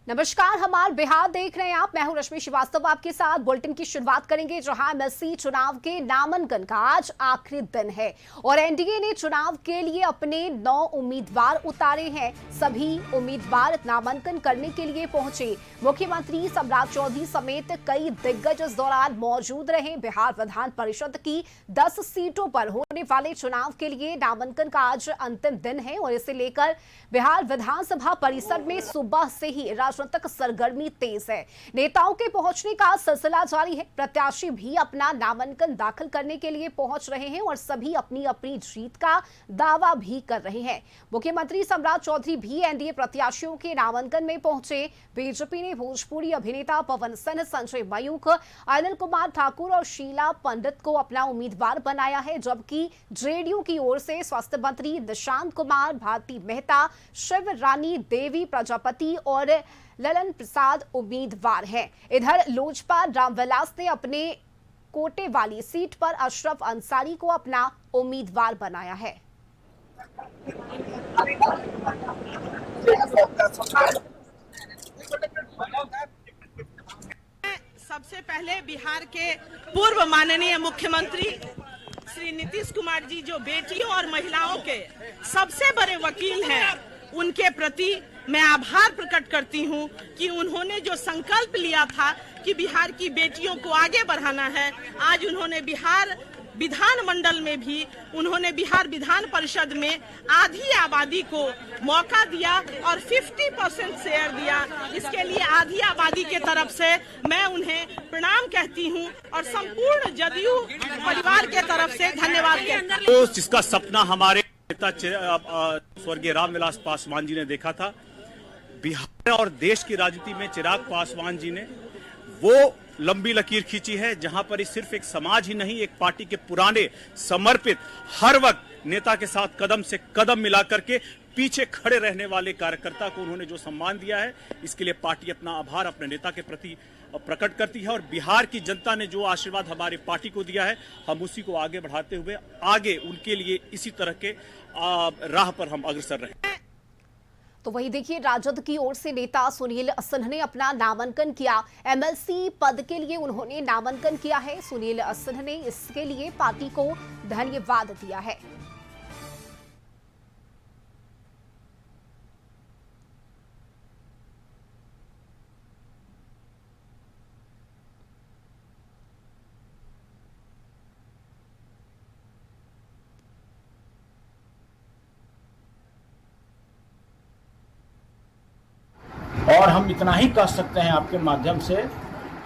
नमस्कार, हमार बिहार देख रहे हैं आप। मैं हूं रश्मि श्रीवास्तव, आपके साथ बुलेटिन की शुरुआत करेंगे जहां एमएलसी चुनाव के नामांकन का आज आखिरी दिन है और एनडीए ने चुनाव के लिए अपने 9 उम्मीदवार उतारे हैं। सभी उम्मीदवार नामांकन करने के लिए पहुंचे। मुख्यमंत्री सम्राट चौधरी समेत कई दिग्गज इस दौरान मौजूद रहे। बिहार विधान परिषद की 10 सीटों पर होने वाले चुनाव के लिए नामांकन का आज अंतिम दिन है और इसे लेकर बिहार विधानसभा परिसर में सुबह से ही राजनीतिक सरगर्मी तेज है। नेताओं के पहुंचने का सिलसिला जारी है। प्रत्याशी भी अपना नामांकन दाखिल करने के लिए पहुंच रहे हैं और सभी अपनी अपनी जीत का दावा भी कर रहे हैं। मुख्यमंत्री सम्राट चौधरी भी एनडीए प्रत्याशियों के नामांकन में पहुंचे। बीजेपी ने भोजपुरी अभिनेता पवन सिंह, संजय मयूख, अनिल कुमार ठाकुर और शीला पंडित को अपना उम्मीदवार बनाया है, जबकि जेडीयू की ओर से स्वास्थ्य मंत्री निशांत कुमार, भारती मेहता, शिव रानी देवी प्रजापति और ललन प्रसाद उम्मीदवार हैं। इधर लोजपा रामविलास ने अपने कोटे वाली सीट पर अशरफ अंसारी को अपना उम्मीदवार बनाया है। सबसे पहले बिहार के पूर्व माननीय मुख्यमंत्री श्री नीतीश कुमार जी, जो बेटियों और महिलाओं के सबसे बड़े वकील हैं, उनके प्रति मैं आभार प्रकट करती हूं कि उन्होंने जो संकल्प लिया था कि बिहार की बेटियों को आगे बढ़ाना है, आज उन्होंने बिहार विधान मंडल में भी, उन्होंने बिहार विधान परिषद में आधी आबादी को मौका दिया और 50% शेयर दिया। इसके लिए आधी आबादी के तरफ से मैं उन्हें प्रणाम कहती हूं और संपूर्ण जदयू परिवार के तरफ से धन्यवाद कहती हूं। तो जिसका सपना हमारे नेता स्वर्गीय रामविलास पासवान जी ने देखा था, बिहार और देश की राजनीति में चिराग पासवान जी ने वो लंबी लकीर खींची है, जहां पर सिर्फ एक समाज ही नहीं, एक पार्टी के पुराने समर्पित, हर वक्त नेता के साथ कदम से कदम मिला करके पीछे खड़े रहने वाले कार्यकर्ता को उन्होंने जो सम्मान दिया है, इसके लिए पार्टी अपना आभार अपने नेता के प्रति प्रकट करती है। और बिहार की जनता ने जो आशीर्वाद हमारे पार्टी को दिया है, हम उसी को आगे बढ़ाते हुए आगे उनके लिए इसी तरह के राह पर हम अग्रसर रहे। तो वही देखिए, राजद की ओर से नेता सुनील सिन्हा ने अपना नामांकन किया। एमएलसी पद के लिए उन्होंने नामांकन किया है। सुनील सिन्हा ने इसके लिए पार्टी को धन्यवाद दिया है। और हम इतना ही कह सकते हैं आपके माध्यम से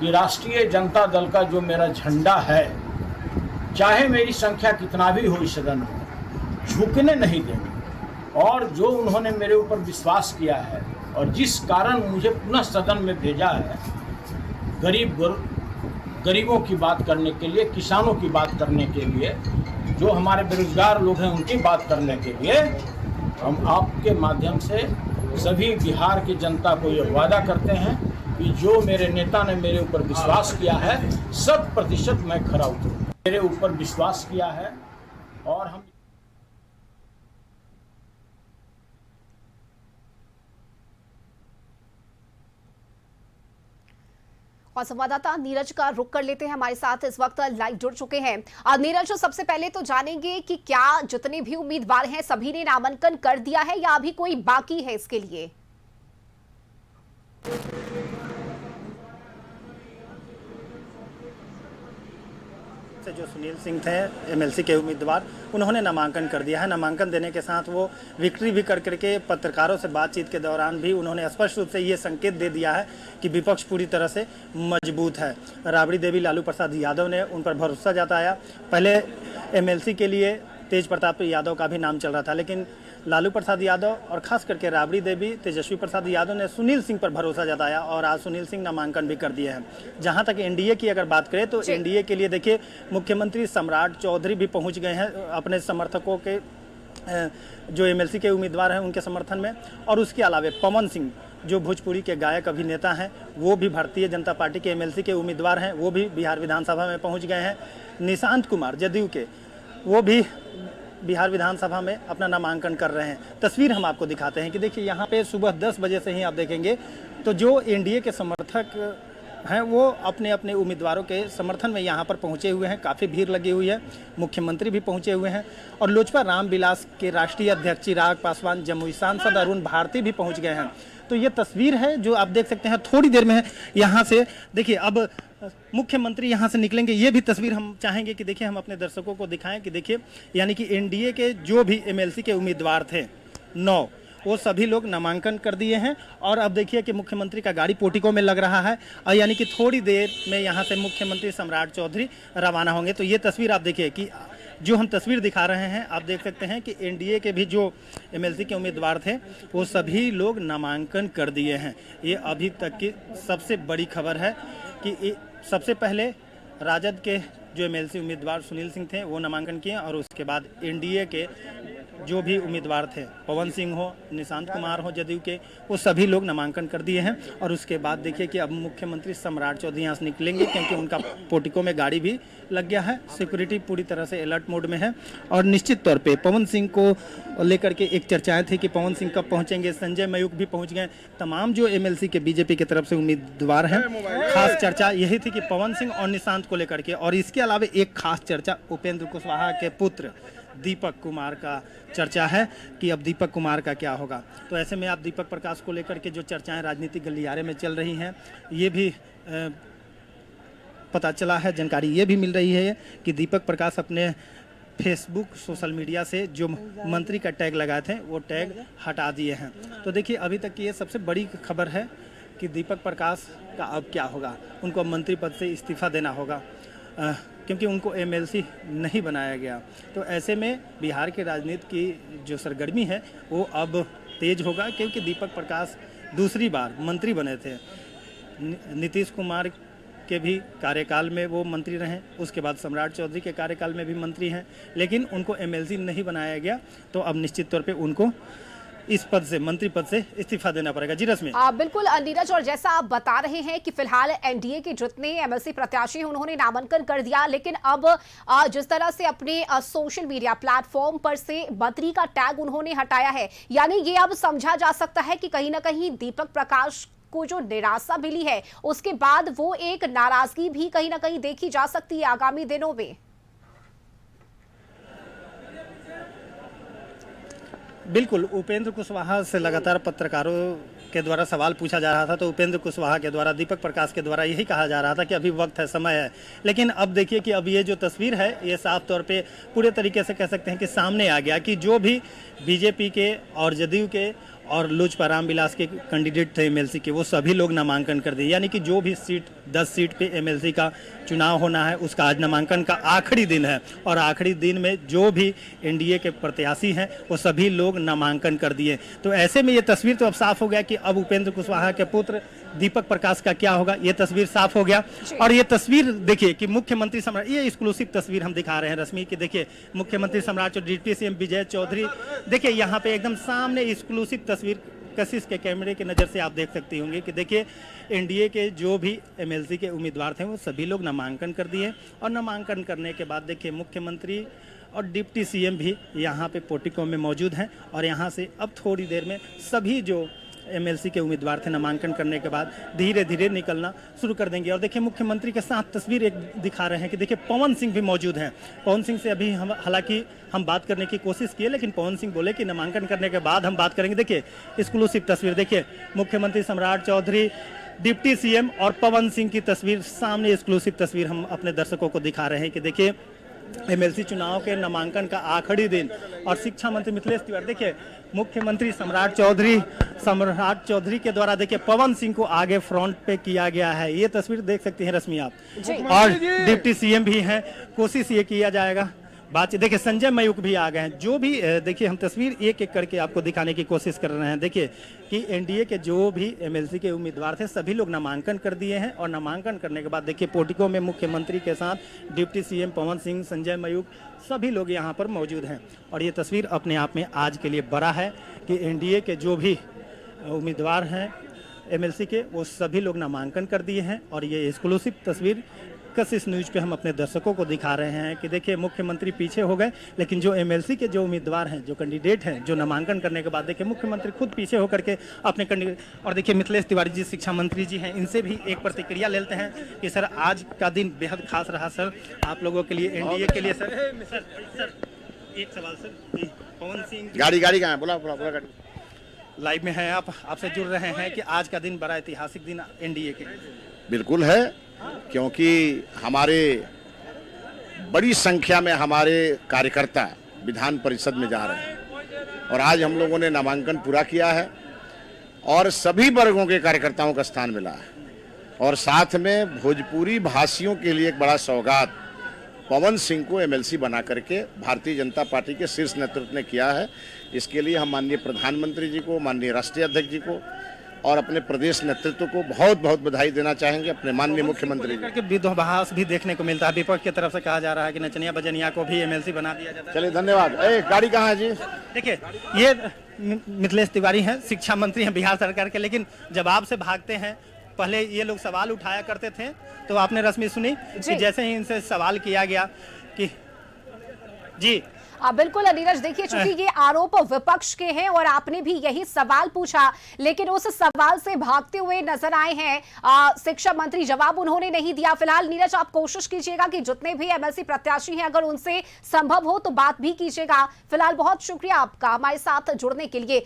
कि राष्ट्रीय जनता दल का जो मेरा झंडा है, चाहे मेरी संख्या कितना भी हो इस सदन में, झुकने नहीं देंगे। और जो उन्होंने मेरे ऊपर विश्वास किया है और जिस कारण मुझे पुनः सदन में भेजा है, गरीबों की बात करने के लिए, किसानों की बात करने के लिए, जो हमारे बेरोजगार लोग हैं उनकी बात करने के लिए, हम आपके माध्यम से सभी बिहार की जनता को ये वादा करते हैं कि जो मेरे नेता ने मेरे ऊपर विश्वास किया है, 100% मैं खरा उतरूँ। मेरे ऊपर विश्वास किया है और हम और संवाददाता नीरज का रुख कर लेते हैं। हमारे साथ इस वक्त लाइव जुड़ चुके हैं। नीरज, सबसे पहले तो जानेंगे कि क्या जितने भी उम्मीदवार हैं सभी ने नामांकन कर दिया है या अभी कोई बाकी है इसके लिए? जो सुनील सिंह थे एमएलसी के उम्मीदवार, उन्होंने नामांकन कर दिया है। नामांकन देने के साथ वो विक्ट्री भी कर करके पत्रकारों से बातचीत के दौरान भी उन्होंने स्पष्ट रूप से ये संकेत दे दिया है कि विपक्ष पूरी तरह से मजबूत है। राबड़ी देवी, लालू प्रसाद यादव ने उन पर भरोसा जताया। पहले एमएलसी के लिए तेज प्रताप यादव का भी नाम चल रहा था, लेकिन लालू प्रसाद यादव और खास करके राबड़ी देवी, तेजस्वी प्रसाद यादव ने सुनील सिंह पर भरोसा जताया और आज सुनील सिंह नामांकन भी कर दिए हैं। जहां तक एनडीए की अगर बात करें तो एनडीए के लिए देखिए, मुख्यमंत्री सम्राट चौधरी भी पहुंच गए हैं अपने समर्थकों के, जो एमएलसी के उम्मीदवार हैं उनके समर्थन में। और उसके अलावा पवन सिंह, जो भोजपुरी के गायक अभिनेता हैं, वो भी भारतीय जनता पार्टी के एमएलसी के उम्मीदवार हैं, वो भी बिहार विधानसभा में पहुँच गए हैं। निशांत कुमार जदयू के, वो भी बिहार विधानसभा में अपना नामांकन कर रहे हैं। तस्वीर हम आपको दिखाते हैं कि देखिए, यहाँ पे सुबह 10 बजे से ही आप देखेंगे तो जो एनडीए के समर्थक हैं वो अपने अपने उम्मीदवारों के समर्थन में यहाँ पर पहुँचे हुए हैं। काफ़ी भीड़ लगी हुई है, मुख्यमंत्री भी पहुँचे हुए हैं और लोजपा रामविलास के राष्ट्रीय अध्यक्ष चिराग पासवान, जमुई सांसद अरुण भारती भी पहुँच गए हैं। तो ये तस्वीर है जो आप देख सकते हैं, थोड़ी देर में यहाँ से देखिए अब मुख्यमंत्री यहाँ से निकलेंगे। ये भी तस्वीर हम चाहेंगे कि देखिए हम अपने दर्शकों को दिखाएं कि देखिए यानी कि एनडीए के जो भी एमएलसी के उम्मीदवार थे 9, वो सभी लोग नामांकन कर दिए हैं और अब देखिए कि मुख्यमंत्री का गाड़ी पोर्टिको में लग रहा है और यानी कि थोड़ी देर में यहाँ से मुख्यमंत्री सम्राट चौधरी रवाना होंगे। तो ये तस्वीर आप देखिए कि जो हम तस्वीर दिखा रहे हैं, आप देख सकते हैं कि एनडीए के भी जो एमएलसी के उम्मीदवार थे वो सभी लोग नामांकन कर दिए हैं। ये अभी तक की सबसे बड़ी खबर है कि सबसे पहले राजद के जो एमएलसी उम्मीदवार सुनील सिंह थे वो नामांकन किए और उसके बाद एनडीए के जो भी उम्मीदवार थे, पवन सिंह हो, निशांत कुमार हो जदयू के, वो सभी लोग नामांकन कर दिए हैं। और उसके बाद देखिए कि अब मुख्यमंत्री सम्राट चौधरी यहाँ से निकलेंगे क्योंकि उनका पोर्टिको में गाड़ी भी लग गया है। सिक्योरिटी पूरी तरह से अलर्ट मोड में है और निश्चित तौर पे पवन सिंह को लेकर के एक चर्चाएं थी कि पवन सिंह कब पहुंचेंगे। संजय मयूख भी पहुंच गए। तमाम जो एमएलसी के बीजेपी की तरफ से उम्मीदवार हैं, खास चर्चा यही थी कि पवन सिंह और निशांत को लेकर के, और इसके अलावा एक खास चर्चा उपेंद्र कुशवाहा के पुत्र दीपक कुमार का चर्चा है कि अब दीपक कुमार का क्या होगा। तो ऐसे में आप दीपक प्रकाश को लेकर के जो चर्चाएं राजनीतिक गलियारे में चल रही हैं, ये भी पता चला है, जानकारी ये भी मिल रही है कि दीपक प्रकाश अपने फेसबुक सोशल मीडिया से जो मंत्री का टैग लगाए थे वो टैग हटा दिए हैं। तो देखिए अभी तक की ये सबसे बड़ी खबर है कि दीपक प्रकाश का अब क्या होगा। उनको अब मंत्री पद से इस्तीफा देना होगा क्योंकि उनको एमएलसी नहीं बनाया गया। तो ऐसे में बिहार के राजनीति की जो सरगर्मी है वो अब तेज होगा क्योंकि दीपक प्रकाश दूसरी बार मंत्री बने थे। नीतीश कुमार के भी कार्यकाल में वो मंत्री रहे, उसके बाद सम्राट चौधरी के कार्यकाल में भी मंत्री हैं, लेकिन उनको एमएलसी नहीं बनाया गया। तो अब निश्चित तौर पे उनको इस पद से, मंत्री पद से इस्तीफा देना पड़ेगा। जी रश्मि। बिल्कुल नीरज, और जैसा आप बता रहे हैं कि फिलहाल एनडीए के जितने एमएलसी प्रत्याशी हैं उन्होंने नामांकन कर दिया, लेकिन अब जिस तरह से अपने सोशल मीडिया प्लेटफॉर्म पर से मंत्री का टैग उन्होंने हटाया है, यानी ये अब समझा जा सकता है कि कहीं ना कहीं दीपक प्रकाश को जो निराशा मिली है उसके बाद वो एक नाराजगी भी कहीं ना कहीं देखी जा सकती है आगामी दिनों में। बिल्कुल, उपेंद्र कुशवाहा से लगातार पत्रकारों के द्वारा सवाल पूछा जा रहा था, तो उपेंद्र कुशवाहा के द्वारा, दीपक प्रकाश के द्वारा यही कहा जा रहा था कि अभी वक्त है, समय है। लेकिन अब देखिए कि अब ये जो तस्वीर है ये साफ तौर पे पूरे तरीके से कह सकते हैं कि सामने आ गया कि जो भी बीजेपी के और जदयू के और लोजपा रामविलास के कैंडिडेट थे एमएलसी के, वो सभी लोग नामांकन कर दिए। यानी कि जो भी सीट 10 सीट पे एमएलसी का चुनाव होना है उसका आज नामांकन का आखिरी दिन है और आखिरी दिन में जो भी एनडीए के प्रत्याशी हैं वो सभी लोग नामांकन कर दिए। तो ऐसे में ये तस्वीर तो अब साफ हो गया कि अब उपेंद्र कुशवाहा के पुत्र दीपक प्रकाश का क्या होगा, ये तस्वीर साफ हो गया। और ये तस्वीर देखिए कि मुख्यमंत्री सम्राट, ये एक्सक्लूसिव तस्वीर हम दिखा रहे हैं रश्मि की, देखिए मुख्यमंत्री सम्राट चौधरी, डिप्टी सीएम विजय चौधरी, देखिए यहाँ पे एकदम सामने एक्सक्लूसिव तस्वीर कशिश के कैमरे के नज़र से आप देख सकती होंगे कि देखिए एनडीए के जो भी एमएलसी के उम्मीदवार थे वो सभी लोग नामांकन कर दिए और नामांकन करने के बाद देखिए मुख्यमंत्री और डिप्टी सीएम भी यहाँ पे पोर्टिको में मौजूद हैं और यहाँ से अब थोड़ी देर में सभी जो एमएलसी के उम्मीदवार थे नामांकन करने के बाद धीरे धीरे निकलना शुरू कर देंगे। और देखिए मुख्यमंत्री के साथ तस्वीर एक दिखा रहे हैं कि देखिए पवन सिंह भी मौजूद हैं। पवन सिंह से अभी हम हालांकि हम बात करने की कोशिश किए, लेकिन पवन सिंह बोले कि नामांकन करने के बाद हम बात करेंगे। देखिए एक्सक्लूसिव तस्वीर, देखिए मुख्यमंत्री सम्राट चौधरी, डिप्टी सीएम और पवन सिंह की तस्वीर सामने, एक्सक्लूसिव तस्वीर हम अपने दर्शकों को दिखा रहे हैं कि देखिए एमएलसी चुनाव के नामांकन का आखिरी दिन और शिक्षा मंत्री मिथिलेश तिवारी, देखिए मुख्यमंत्री सम्राट चौधरी के द्वारा देखिए पवन सिंह को आगे फ्रंट पे किया गया है। ये तस्वीर देख सकती हैं रश्मि आप, और डिप्टी सीएम भी हैं। कोशिश ये किया जाएगा बातचीत, देखिए संजय मयूख भी आ गए हैं। जो भी देखिए हम तस्वीर एक एक करके आपको दिखाने की कोशिश कर रहे हैं। देखिए कि एनडीए के जो भी एमएलसी के उम्मीदवार थे सभी लोग नामांकन कर दिए हैं और नामांकन करने के बाद देखिए पोर्टिको में मुख्यमंत्री के साथ डिप्टी सीएम पवन सिंह, संजय मयूख सभी लोग यहाँ पर मौजूद हैं। और ये तस्वीर अपने आप में आज के लिए बड़ा है कि एनडीए के जो भी उम्मीदवार हैं एमएलसी के वो सभी लोग नामांकन कर दिए हैं और ये एक्सक्लूसिव तस्वीर फोकस इस न्यूज पे हम अपने दर्शकों को दिखा रहे हैं कि देखिए मुख्यमंत्री पीछे हो गए, लेकिन जो एमएलसी के जो उम्मीदवार हैं, जो कैंडिडेट हैं, जो नामांकन करने के बाद देखिए मुख्यमंत्री खुद पीछे होकर के अपने कैंडिडेट। और देखिए मिथिलेश तिवारी जी शिक्षा मंत्री जी हैं, इनसे भी एक प्रतिक्रिया लेते हैं कि सर आज का दिन बेहद खास रहा सर आप लोगों के लिए, एनडीए के लिए। सर एक सवाल सर, पवन सिंह गाड़ी कहाँ है, बोला गाड़ी लाइव में है, आप आपसे जुड़ रहे हैं कि आज का दिन बड़ा ऐतिहासिक दिन एनडीए के। बिल्कुल है, क्योंकि हमारे बड़ी संख्या में हमारे कार्यकर्ता विधान परिषद में जा रहे हैं और आज हम लोगों ने नामांकन पूरा किया है और सभी वर्गों के कार्यकर्ताओं का स्थान मिला है और साथ में भोजपुरी भाषियों के लिए एक बड़ा सौगात पवन सिंह को एमएलसी बना करके भारतीय जनता पार्टी के शीर्ष नेतृत्व ने किया है। इसके लिए हम माननीय प्रधानमंत्री जी को, माननीय राष्ट्रीय अध्यक्ष जी को और अपने प्रदेश नेतृत्व को बहुत बहुत बधाई देना चाहेंगे, अपने माननीय मुख्यमंत्री जी। विरोधाभास भी देखने को मिलता है, विपक्ष की तरफ से कहा जा रहा है कि नचनिया बजनिया को भी एमएलसी बना दिया जाता है। चलिए धन्यवाद। गाड़ी कहाँ है जी? देखिए ये मिथिलेश तिवारी हैं, शिक्षा मंत्री हैं बिहार सरकार के, लेकिन जवाब से भागते हैं। पहले ये लोग सवाल उठाया करते थे तो आपने रश्मि सुनी कि जैसे ही इनसे सवाल किया गया कि जी बिल्कुल नीरज, देखिए चूंकि ये आरोप विपक्ष के हैं और आपने भी यही सवाल पूछा, लेकिन उस सवाल से भागते हुए नजर आए हैं शिक्षा मंत्री। जवाब उन्होंने नहीं दिया। फिलहाल नीरज आप कोशिश कीजिएगा कि जितने भी एमएलसी प्रत्याशी हैं अगर उनसे संभव हो तो बात भी कीजिएगा। फिलहाल बहुत शुक्रिया आपका हमारे साथ जुड़ने के लिए।